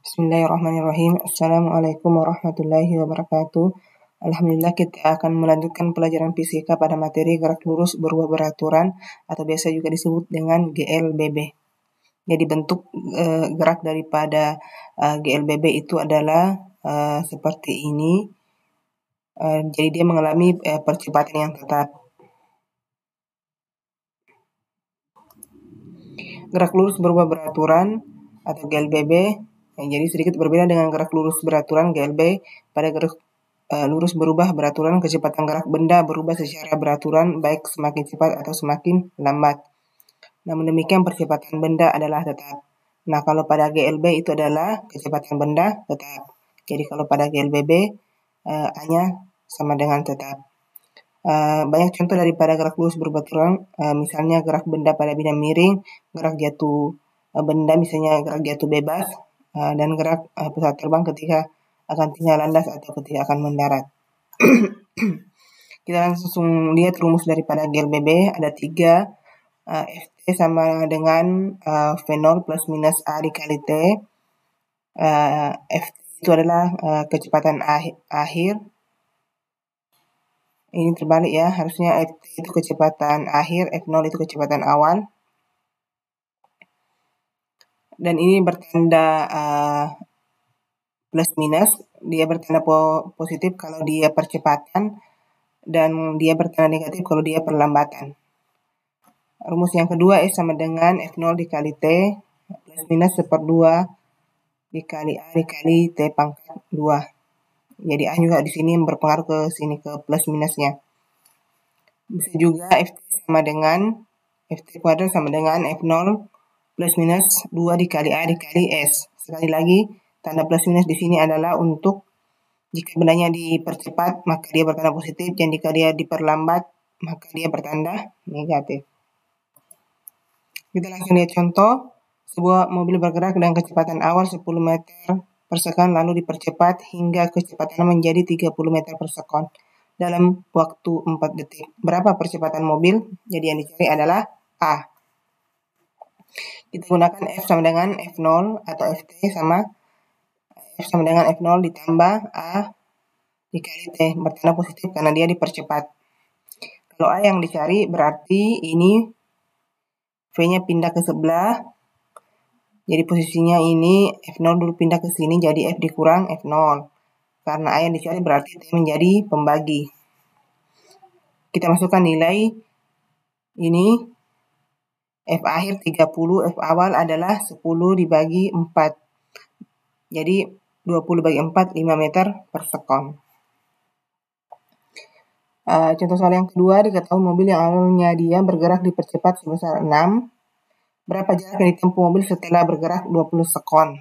Bismillahirrahmanirrahim. Assalamualaikum warahmatullahi wabarakatuh. Alhamdulillah, kita akan melanjutkan pelajaran fisika pada materi gerak lurus berubah beraturan atau biasa juga disebut dengan GLBB. Jadi bentuk gerak daripada GLBB itu adalah seperti ini. Jadi dia mengalami percepatan yang tetap. Gerak lurus berubah beraturan atau GLBB jadi sedikit berbeda dengan gerak lurus beraturan GLB. Pada gerak lurus berubah beraturan, kecepatan gerak benda berubah secara beraturan, baik semakin cepat atau semakin lambat. Namun demikian percepatan benda adalah tetap. Nah, kalau pada GLB itu adalah kecepatan benda tetap. Jadi kalau pada GLBB hanya sama dengan tetap. Banyak contoh daripada gerak lurus berubah beraturan, misalnya gerak benda pada bidang miring, gerak jatuh benda misalnya gerak jatuh bebas, dan gerak pesawat terbang ketika akan tinggal landas atau ketika akan mendarat. Kita langsung lihat rumus daripada GLBB. Ada 3. Ft sama dengan V0 plus minus A dikali T. Ft itu adalah kecepatan akhir. Ini terbalik ya, harusnya Ft itu kecepatan akhir, F0 itu kecepatan awal. Dan ini bertanda plus minus, dia bertanda positif kalau dia percepatan dan dia bertanda negatif kalau dia perlambatan. Rumus yang kedua, S sama dengan F0 dikali T plus minus 1/2 dikali A dikali T pangkat 2. Jadi A juga di sini berpengaruh ke sini, ke plus minusnya. Bisa juga Ft sama dengan Ft kuadrat sama dengan F0 plus minus 2 dikali A dikali S. Sekali lagi, tanda plus minus di sini adalah untuk jika bendanya dipercepat maka dia bertanda positif, dan jika dia diperlambat maka dia bertanda negatif. Kita langsung lihat contoh. Sebuah mobil bergerak dengan kecepatan awal 10 meter per sekon lalu dipercepat hingga kecepatannya menjadi 30 meter per sekon dalam waktu 4 detik. Berapa percepatan mobil? Jadi yang dicari adalah A. Kita gunakan F sama dengan F0 atau Ft sama F sama dengan F0 ditambah A dikali T, bertanda positif karena dia dipercepat. Kalau A yang dicari berarti ini V-nya pindah ke sebelah. Jadi posisinya ini F0 dulu pindah ke sini, jadi F dikurang F0. Karena A yang dicari berarti T menjadi pembagi. Kita masukkan nilai ini. F akhir 30, F awal adalah 10 dibagi 4. Jadi 20 bagi 4, 5 meter per sekon. Contoh soal yang kedua, diketahui mobil yang awalnya dia bergerak dipercepat sebesar 6. Berapa jarak yang ditempuh mobil setelah bergerak 20 sekon?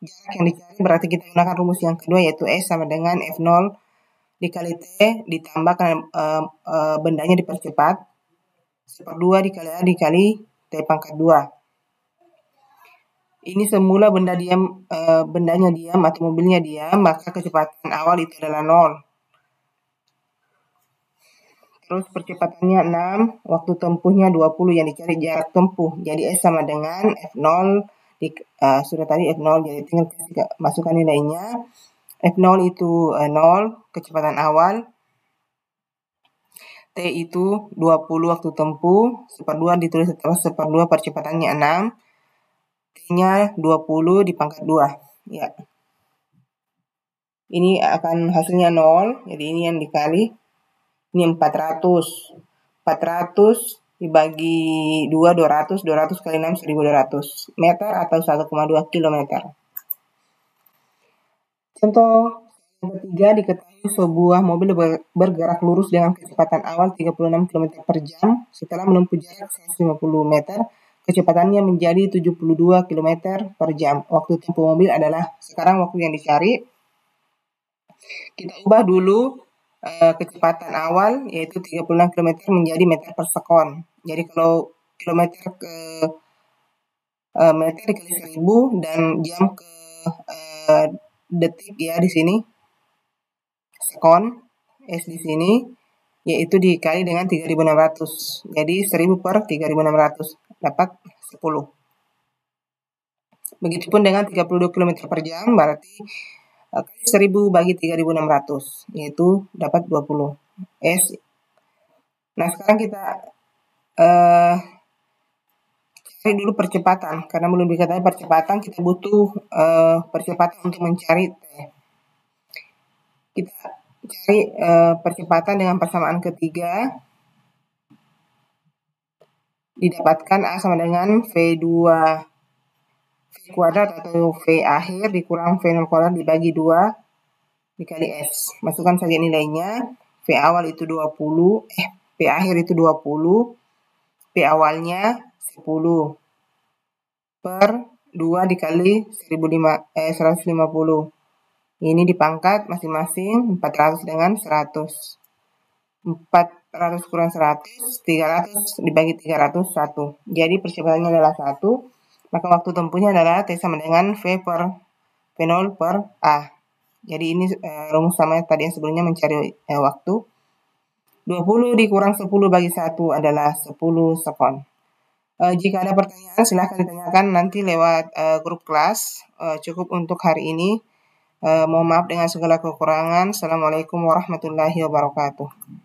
Jarak yang dicari berarti kita gunakan rumus yang kedua, yaitu S sama dengan F0 dikali T ditambah karena bendanya dipercepat 1/2 dikali A dikali T pangkat 2. Ini semula bendanya diam atau mobilnya diam, maka kecepatan awal itu adalah 0. Terus percepatannya 6, waktu tempuhnya 20, yang dicari jarak tempuh. Jadi S sama dengan F0 sudah tadi F0, jadi tinggal masukkan nilainya. F0 itu 0 kecepatan awal, T itu 20 waktu tempuh, 1/2 ditulis setelah 1/2 percepatannya 6, T-nya 20 dipangkat 2. Ya. Ini akan hasilnya 0, jadi ini yang dikali. Ini 400. 400 dibagi 2, 200. 200 kali 6, 1200 meter atau 1,2 kilometer. Contoh yang ketiga, diketahui sebuah mobil bergerak lurus dengan kecepatan awal 36 km per jam. Setelah menempuh jarak 150 meter, kecepatannya menjadi 72 km per jam. Waktu tempuh mobil adalah, sekarang waktu yang dicari. Kita ubah dulu kecepatan awal, yaitu 36 km menjadi meter per sekon. Jadi kalau kilometer ke meter dikali 1000 dan jam ke detik ya di sini. Sekon S di sini yaitu dikali dengan 3600. Jadi 1000 per 3600 dapat 10. Begitupun dengan 32 km per jam, berarti kali 1000 bagi 3600, yaitu dapat 20 S. Nah, sekarang kita cari dulu percepatan, karena belum diketahui percepatan, kita butuh percepatan untuk mencari T. Kita cari percepatan dengan persamaan ketiga, didapatkan A sama dengan V2 V kuadrat atau V akhir dikurang V0 kuadrat dibagi 2 dikali S. Masukkan saja nilainya. V awal itu 20, V akhir itu 20, V awalnya 10 per 2 dikali 150. Ini dipangkat masing-masing 400 dengan 100. 400 kurang 100, 300 dibagi 300, 1. Jadi percepatannya adalah 1. Maka waktu tempuhnya adalah T sama dengan V0 per A. Jadi ini rumus sama tadi yang sebelumnya mencari waktu. 20 dikurang 10 bagi 1 adalah 10 sekon. Jika ada pertanyaan silahkan ditanyakan nanti lewat grup kelas. Cukup untuk hari ini. Mohon maaf dengan segala kekurangan. Assalamualaikum warahmatullahi wabarakatuh.